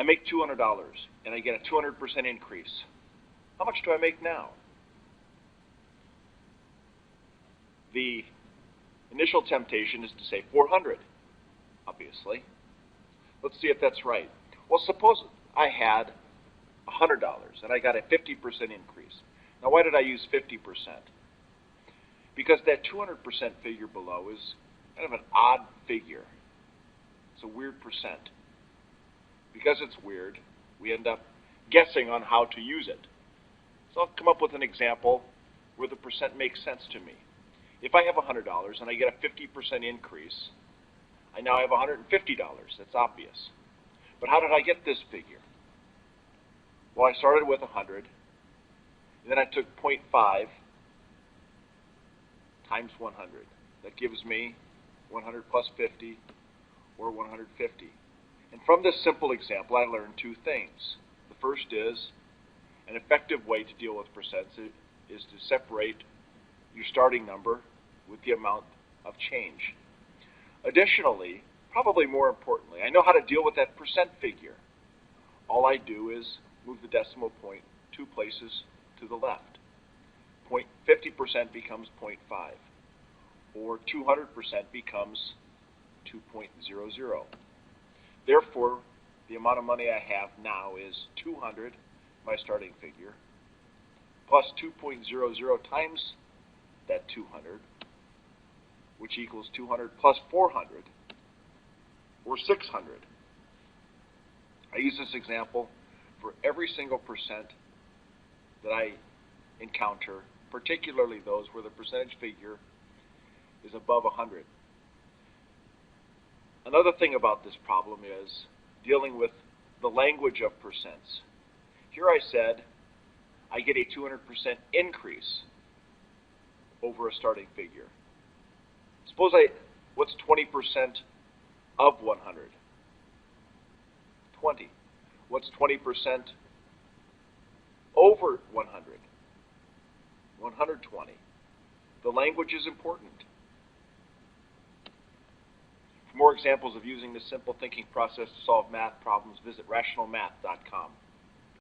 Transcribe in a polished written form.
I make $200 and I get a 200% increase. How much do I make now? The initial temptation is to say 400, obviously. Let's see if that's right. Well, suppose I had $100 and I got a 50% increase. Now, why did I use 50%? Because that 200% figure below is kind of an odd figure. It's a weird percent. Because it's weird, we end up guessing on how to use it. So I'll come up with an example where the percent makes sense to me. If I have $100 and I get a 50% increase, I now have $150. That's obvious. But how did I get this figure? Well, I started with 100, and then I took 0.5 times 100. That gives me 100 plus 50, or 150. And from this simple example, I learned two things. The first is, an effective way to deal with percents is to separate your starting number with the amount of change. Additionally, probably more importantly, I know how to deal with that percent figure. All I do is move the decimal point 2 places to the left. 50% becomes 0.5, or 200% becomes 2.00. Therefore, the amount of money I have now is 200, my starting figure, plus 2.00 times that 200, which equals 200 plus 400, or 600. I use this example for every single percent that I encounter, particularly those where the percentage figure is above 100. Another thing about this problem is dealing with the language of percents. Here I said I get a 200% increase over a starting figure. Suppose what's 20% of 100? 20. What's 20% over 100? 120. The language is important. For more examples of using this simple thinking process to solve math problems, visit rationalmath.com.